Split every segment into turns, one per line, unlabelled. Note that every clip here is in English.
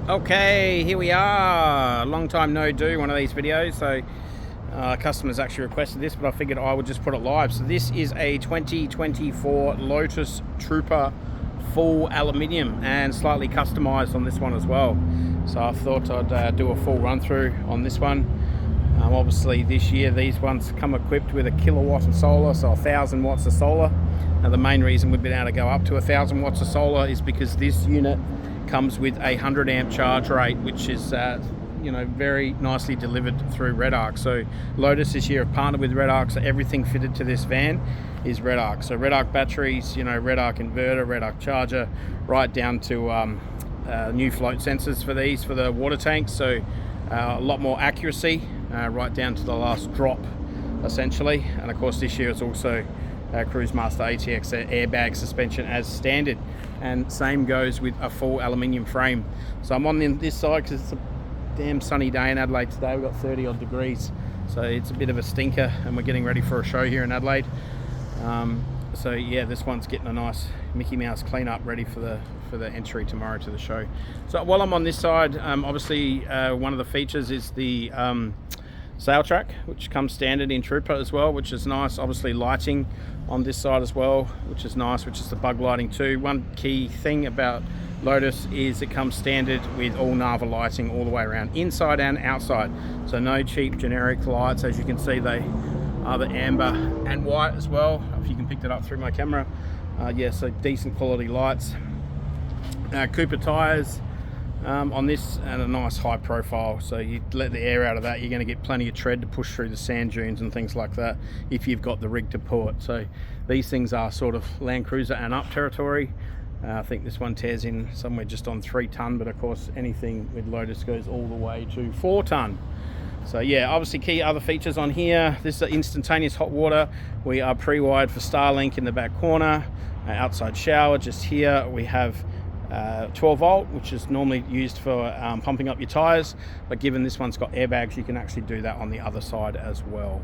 Okay, here we are. Long time no do one of these videos. So customers actually requested this, but I figured I would just put it live. So this is a 2024 Lotus Trooper full aluminium and slightly customized on this one as well. So I thought I'd do a full run through on this one. Obviously this year these ones come equipped with a kilowatt of solar, so 1,000 watts of solar. Now the main reason we've been able to go up to 1,000 watts of solar is because this unit comes with a 100 amp charge rate, which is very nicely delivered through Red Arc. So Lotus this year have partnered with Red Arc, so everything fitted to this van is Red Arc. So Red Arc batteries, Red Arc inverter, Red Arc charger, right down to new float sensors for these for the water tanks. So a lot more accuracy, right down to the last drop essentially. And of course this year it's also Cruise Master ATX airbag suspension as standard, and same goes with a full aluminium frame. So I'm on this side because it's a damn sunny day in Adelaide today. We've got 30 odd degrees, so it's a bit of a stinker, and we're getting ready for a show here in Adelaide. So yeah, this one's getting a nice Mickey Mouse cleanup ready for the entry tomorrow to the show. So while I'm on this side, obviously one of the features is the sail track, which comes standard in Trooper as well, which is nice. Obviously lighting on this side as well, which is nice, which is the bug lighting too. One key thing about Lotus is it comes standard with all Nava lighting all the way around, inside and outside. So no cheap generic lights. As you can see, they are the amber and white as well, if you can pick that up through my camera. Yeah, so decent quality lights. Cooper tires on this, and a nice high profile, so you let the air out of that, you're going to get plenty of tread to push through the sand dunes and things like that if you've got the rig to pull it. So these things are sort of Land Cruiser and up territory. I think this one tears in somewhere just on 3 ton, but of course anything with Lotus goes all the way to 4 ton. So yeah, obviously key other features on here. This is instantaneous hot water. We are pre-wired for Starlink in the back corner. Outside shower just here. We have 12 volt, which is normally used for pumping up your tires, but given this one's got airbags, you can actually do that on the other side as well.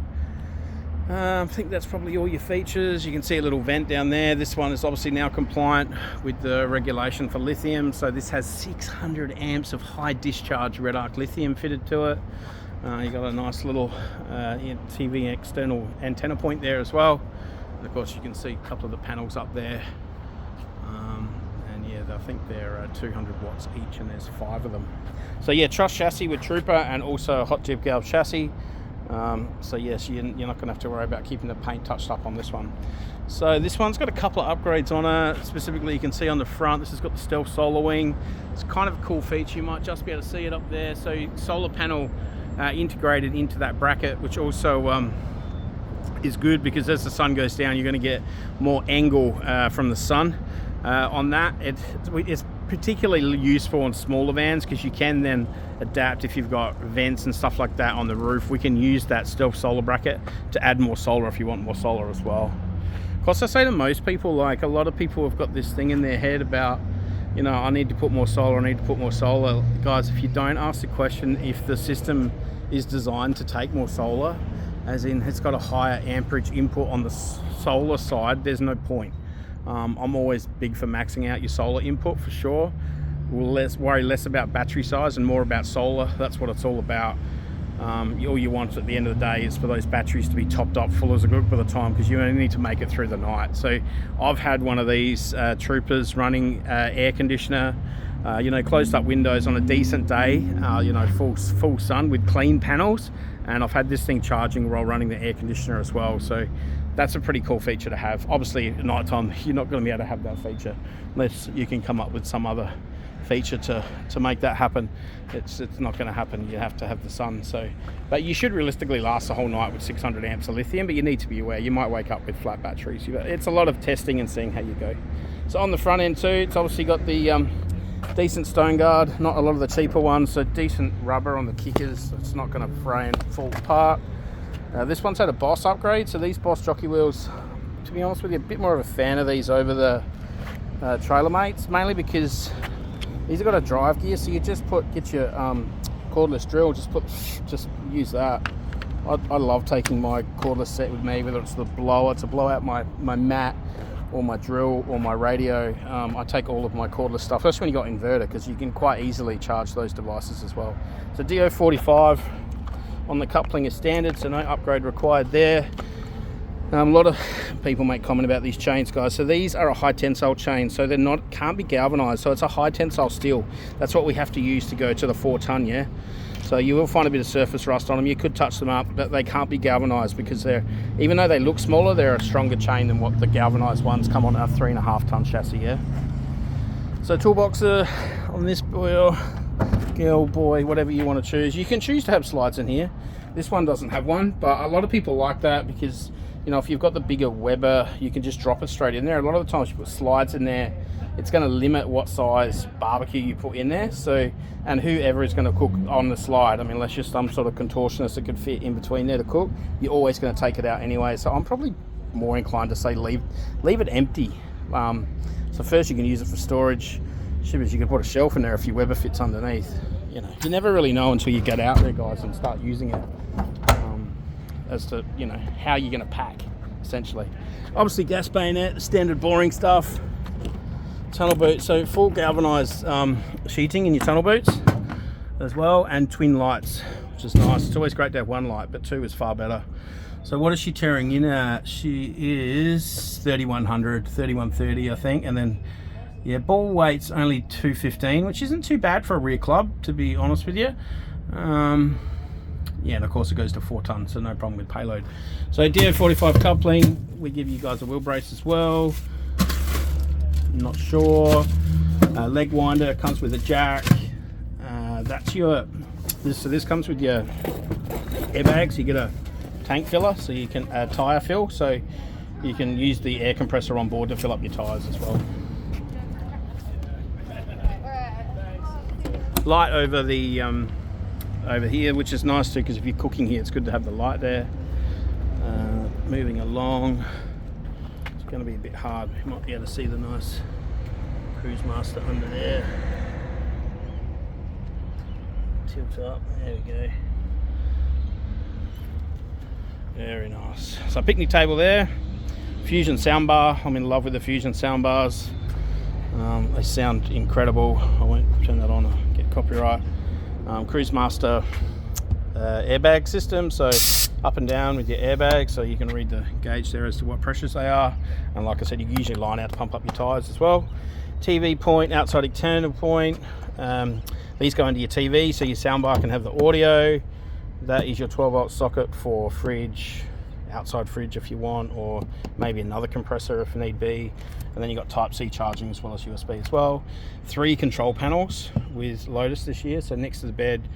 I think that's probably all your features. You can see a little vent down there. This one is obviously now compliant with the regulation for lithium, so this has 600 amps of high discharge Red Arc lithium fitted to it. You got a nice little TV external antenna point there as well, and of course you can see a couple of the panels up there. I think they're 200 watts each, and there's 5 of them. So yeah, truss chassis with Trooper and also a hot dip galv chassis. So yes, you're not going to have to worry about keeping the paint touched up on this one. So this one's got a couple of upgrades on it. Specifically, you can see on the front, this has got the stealth solar wing. It's kind of a cool feature. You might just be able to see it up there. So solar panel integrated into that bracket, which also is good because as the sun goes down, you're going to get more angle from the sun. On that, it's particularly useful on smaller vans because you can then adapt if you've got vents and stuff like that on the roof. We can use that stealth solar bracket to add more solar if you want more solar as well. Of course, I say to most people, like a lot of people have got this thing in their head about, I need to put more solar, I need to put more solar. Guys, if you don't ask the question if the system is designed to take more solar, as in it's got a higher amperage input on the solar side, there's no point. I'm always big for maxing out your solar input for sure. We'll worry less about battery size and more about solar. That's what it's all about. All you want at the end of the day is for those batteries to be topped up full as a group by the time, because you only need to make it through the night. So I've had one of these Troopers running air conditioner, closed up windows on a decent day, full sun with clean panels, and I've had this thing charging while running the air conditioner as well. So that's a pretty cool feature to have. Obviously at night time you're not going to be able to have that feature unless you can come up with some other feature to make that happen. It's not going to happen. You have to have the sun. So, but you should realistically last the whole night with 600 amps of lithium, but you need to be aware you might wake up with flat batteries. It's a lot of testing and seeing how you go. So on the front end too, it's obviously got the decent stone guard, not a lot of the cheaper ones, so decent rubber on the kickers, so it's not going to fray and fall apart. This one's had a Boss upgrade, so these Boss jockey wheels, to be honest with you, a bit more of a fan of these over the Trailer Mates, mainly because these have got a drive gear, so you just get your cordless drill, just use that. I love taking my cordless set with me, whether it's the blower to blow out my mat, or my drill or my radio. I take all of my cordless stuff, especially when you got inverter, because you can quite easily charge those devices as well. So DO45 on the coupling is standard, so no upgrade required there. A lot of people make comment about these chains, guys. So these are a high tensile chain, so they're can't be galvanized, so it's a high tensile steel. That's what we have to use to go to the 4 ton, yeah. So you will find a bit of surface rust on them. You could touch them up, but they can't be galvanized because even though they look smaller, they're a stronger chain than what the galvanized ones come on a 3.5 ton chassis, yeah. So toolboxer on this wheel, girl, boy, whatever you want to choose. You can choose to have slides in here. This one doesn't have one, but a lot of people like that because, you know, if you've got the bigger Weber, you can just drop it straight in there. A lot of the times you put slides in there, it's going to limit what size barbecue you put in there. So, and whoever is going to cook on the slide, I mean, unless you're some sort of contortionist that could fit in between there to cook, you're always going to take it out anyway. So I'm probably more inclined to say leave it empty. So first you can use it for storage. Shippers, you can put a shelf in there if your Weber fits underneath. You know, you never really know until you get out there, guys, and start using it. As to, you know, how you're going to pack, essentially. Obviously gas bayonet, standard boring stuff. Tunnel boot, so full galvanized sheeting in your tunnel boots as well, and twin lights, which is nice. It's always great to have one light, but two is far better. So what is she tearing in at? She is 3100, 3130, I think, and then yeah, ball weight's only 215, which isn't too bad for a rear club, to be honest with you. Yeah, and of course it goes to 4 tons, so no problem with payload. So DO45 coupling, we give you guys a wheel brace as well. Not sure. Leg winder comes with a jack. That's your. So this comes with your airbags. You get a tank filler, so you can tire fill, so you can use the air compressor on board to fill up your tires as well. Light over the over here, which is nice too, because if you're cooking here, it's good to have the light there. Moving along, it's going to be a bit hard. You might be able to see the nice cruise master under there. Tilt up, there we go. Very nice. So picnic table there, Fusion soundbar. I'm in love with the Fusion soundbars. They sound incredible. I won't turn that on, I'll get copyright. Cruise master airbag system, so up and down with your airbag, so you can read the gauge there as to what pressures they are. And like I said, you can usually line out to pump up your tires as well. TV point, outside external point. These go into your TV, so your soundbar can have the audio. That is your 12-volt socket for fridge, outside fridge if you want, or maybe another compressor if need be. And then you got Type-C charging as well as USB as well. 3 control panels with Lotus this year, so next to the bed,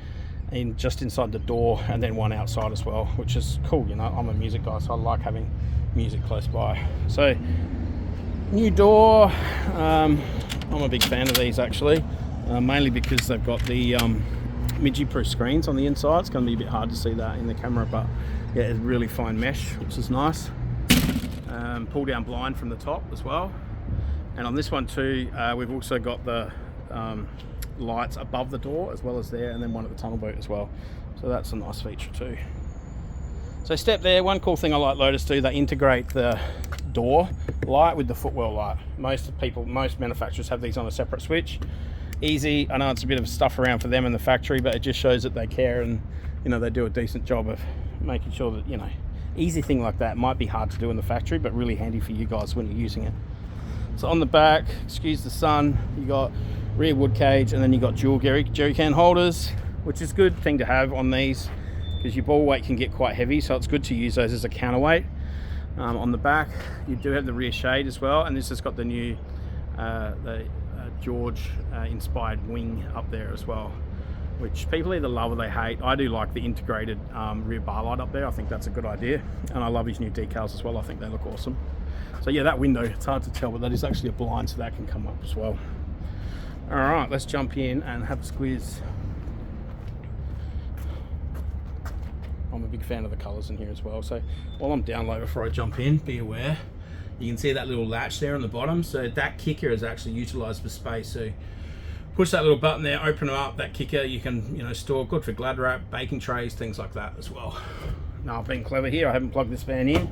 just inside the door, and then one outside as well, which is cool. You know, I'm a music guy, so I like having music close by. So new door, I'm a big fan of these actually, mainly because they've got the midgie-proof screens on the inside. It's going to be a bit hard to see that in the camera, but yeah, it's really fine mesh, which is nice. Pull down blind from the top as well. And on this one too, we've also got the lights above the door as well as there, and then one at the tunnel boot as well. So that's a nice feature too. So step there, one cool thing I like Lotus do, they integrate the door light with the footwell light. Most manufacturers have these on a separate switch. Easy, I know it's a bit of stuff around for them in the factory, but it just shows that they care, and you know, they do a decent job of making sure that, you know, easy thing like that might be hard to do in the factory, but really handy for you guys when you're using it. So on the back, excuse the sun, you got rear wood cage, and then you got dual jerry can holders, which is a good thing to have on these because your ball weight can get quite heavy, so it's good to use those as a counterweight. On the back, you do have the rear shade as well, and this has got the new George inspired wing up there as well, which people either love or they hate. I do like the integrated rear bar light up there. I think that's a good idea, and I love his new decals as well. I think they look awesome. So yeah, that window, it's hard to tell, but that is actually a blind, so that can come up as well. All right, let's jump in and have a squeeze. I'm a big fan of the colors in here as well. So while I'm down low before I jump in, be aware, you can see that little latch there on the bottom. So that kicker is actually utilized for space. So push that little button there, open it up, that kicker, you can, you know, store, good for glad wrap, baking trays, things like that as well. Now I've been clever here, I haven't plugged this fan in.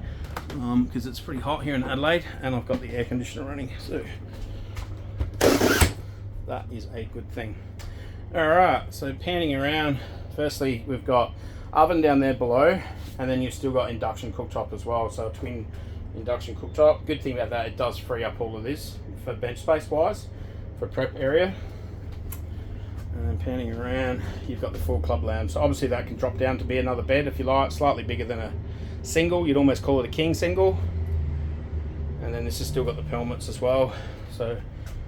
because it's pretty hot here in Adelaide, and I've got the air conditioner running, so that is a good thing. Alright, so panning around, firstly we've got oven down there below, and then you've still got induction cooktop as well, so a twin induction cooktop. Good thing about that, it does free up all of this for bench space wise, for prep area. And then panning around, you've got the full club lounge. So obviously that can drop down to be another bed if you like, slightly bigger than a single. You'd almost call it a king single. And then this has still got the pelmets as well. So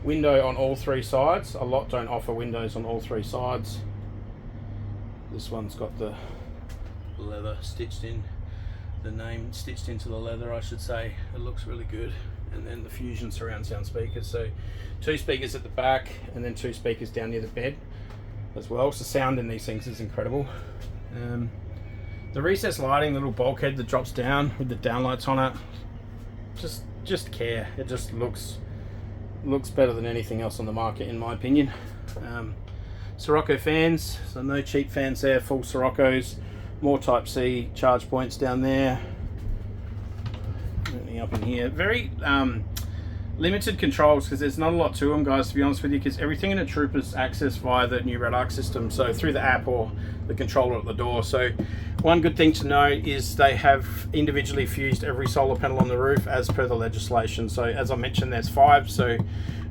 window on all three sides. A lot don't offer windows on all three sides. This one's got the leather stitched in, the name stitched into the leather, I should say. It looks really good. And then the Fusion surround sound speakers. So 2 speakers at the back, and then 2 speakers down near the bed as well. So sound in these things is incredible. The recessed lighting, the little bulkhead that drops down with the downlights on it, just care. It just looks better than anything else on the market, in my opinion. Sirocco fans, so no cheap fans there, full Siroccos, more Type C charge points down there. Up in here, very limited controls, because there's not a lot to them, guys, to be honest with you, because everything in a Trooper's accessed via the new Red Arc system, so through the app or the controller at the door. So one good thing to know is they have individually fused every solar panel on the roof as per the legislation. So as I mentioned, there's 5, so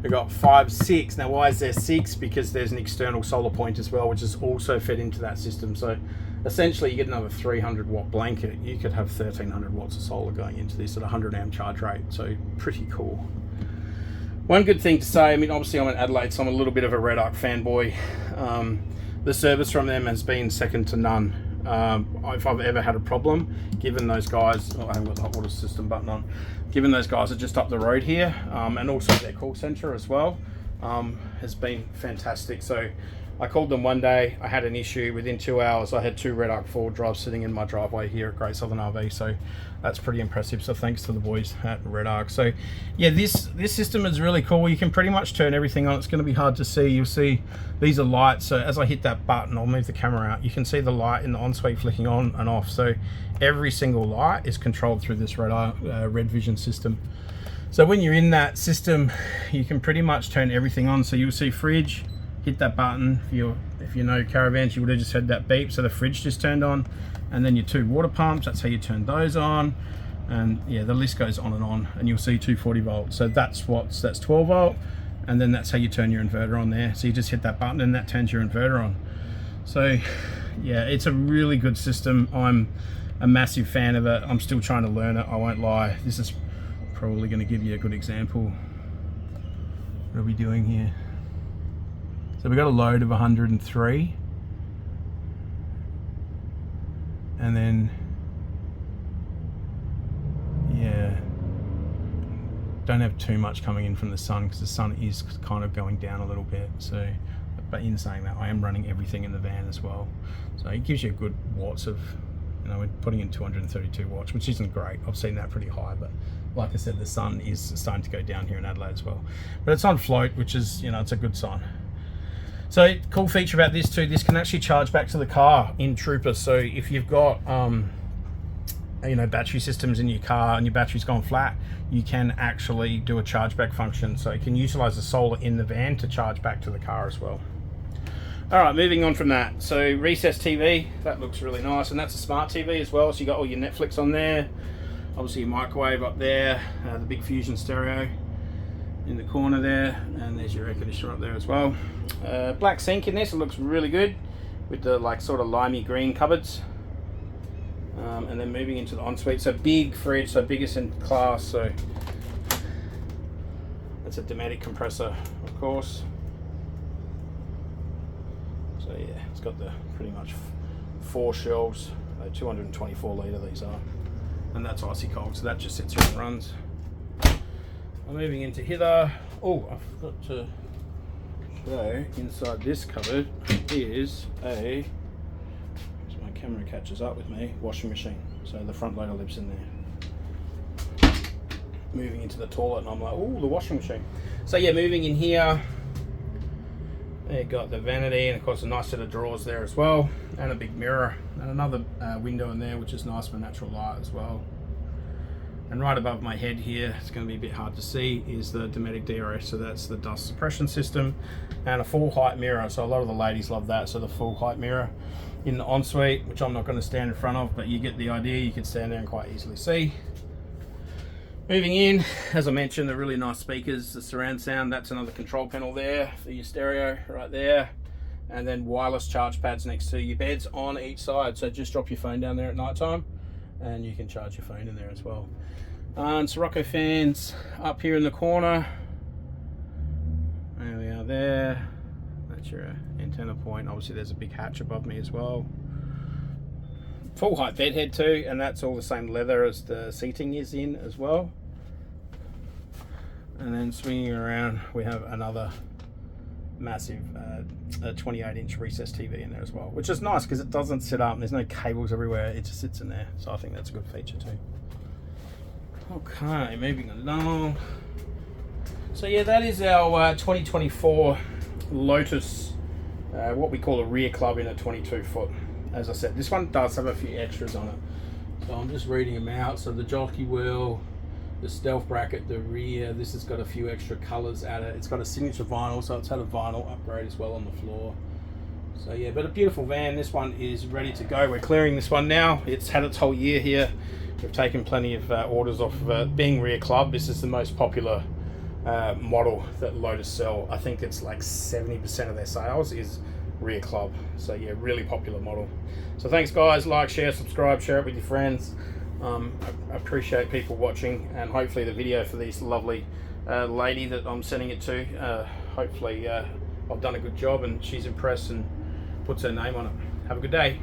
we've got 5, 6. Now why is there 6? Because there's an external solar point as well, which is also fed into that system. So essentially you get another 300 watt blanket. You could have 1300 watts of solar going into this at 100 amp charge rate, so pretty cool. One good thing to say, I mean, obviously I'm in Adelaide, so I'm a little bit of a Red Arc fanboy. The service from them has been second to none. If I've ever had a problem, given those guys, I haven't got the hot water system button on, given those guys are just up the road here, and also their call center as well, has been fantastic. So I called them one day, I had an issue, within 2 hours I had 2 Red Arc 4 drives sitting in my driveway here at Great Southern RV, so that's pretty impressive. So thanks to the boys at Red Arc. So yeah, this system is really cool. You can pretty much turn everything on. It's going to be hard to see. You'll see these are lights, so as I hit that button, I'll move the camera out, you can see the light in the ensuite flicking on and off. So every single light is controlled through this Red Arc Red Vision system. So when you're in that system, you can pretty much turn everything on. So you'll see fridge, hit that button. If you know Caravans, you would have just heard that beep, so the fridge just turned on. And then your 2 water pumps, that's how you turn those on. And yeah, the list goes on, and you'll see 240 volts. So that's 12 volt, and then that's how you turn your inverter on there. So you just hit that button and that turns your inverter on. So yeah, it's a really good system. I'm a massive fan of it. I'm still trying to learn it, I won't lie. This is probably going to give you a good example. What are we doing here? So we got a load of 103, and then yeah, don't have too much coming in from the sun, because the sun is kind of going down a little bit. So, but in saying that, I am running everything in the van as well, so it gives you a good watts of, you know, we're putting in 232 watts, which isn't great. I've seen that pretty high, but like I said, the sun is starting to go down here in Adelaide as well. But it's on float, which is, you know, it's a good sign. So cool feature about this too, this can actually charge back to the car in Trooper. So if you've got you know, battery systems in your car and your battery's gone flat, you can actually do a charge back function. So you can utilize the solar in the van to charge back to the car as well. All right, moving on from that. So recessed TV, that looks really nice, and that's a smart TV as well. So you got all your Netflix on there, obviously your microwave up there, the big Fusion stereo in the corner there, and there's your air conditioner up there as well. Black sink in this, it looks really good with the like sort of limey green cupboards. And then moving into the ensuite, so big fridge, so biggest in class. So that's a Dometic compressor, of course. So yeah, it's got the pretty much 4 shelves, 224 litre these are, and that's icy cold, so that just sits here and runs. I'm moving into hither. Oh, I forgot to show, inside this cupboard is a, so my camera catches up with me, washing machine. So the front loader lives in there. Moving into the toilet, and I'm like, oh, the washing machine. So yeah, moving in here, you've got the vanity, and of course a nice set of drawers there as well, and a big mirror, and another window in there, which is nice for natural light as well. And right above my head here, it's going to be a bit hard to see, is the Dometic DRS. So that's the dust suppression system, and a full height mirror. So a lot of the ladies love that. So the full height mirror in the ensuite, which I'm not going to stand in front of, but you get the idea. You can stand there and quite easily see. Moving in, as I mentioned, the really nice speakers, the surround sound. That's another control panel there for your stereo right there. And then wireless charge pads next to your beds on each side. So just drop your phone down there at night time and you can charge your phone in there as well. And Sirocco fans up here in the corner. There we are there. That's your antenna point. Obviously there's a big hatch above me as well. Full height bed head too, and that's all the same leather as the seating is in as well. And then swinging around, we have another massive 28-inch recessed TV in there as well, which is nice because it doesn't sit up and there's no cables everywhere. It just sits in there, so I think that's a good feature too. Okay, moving along. So yeah, that is our 2024 Lotus, what we call a rear club in a 22 foot. As I said, this one does have a few extras on it, so I'm just reading them out. So the jockey wheel, the stealth bracket, the rear, this has got a few extra colors added. It's got a signature vinyl, so it's had a vinyl upgrade as well on the floor. So yeah, but a beautiful van. This one is ready to go. We're clearing this one now. It's had its whole year here. We've taken plenty of orders off of it. Being rear club, this is the most popular model that Lotus sell. I think it's like 70% of their sales is rear club. So yeah, really popular model. So thanks guys, like, share, subscribe, share it with your friends. I appreciate people watching, and hopefully the video for this lovely lady that I'm sending it to, hopefully I've done a good job and she's impressed and puts her name on it. Have a good day.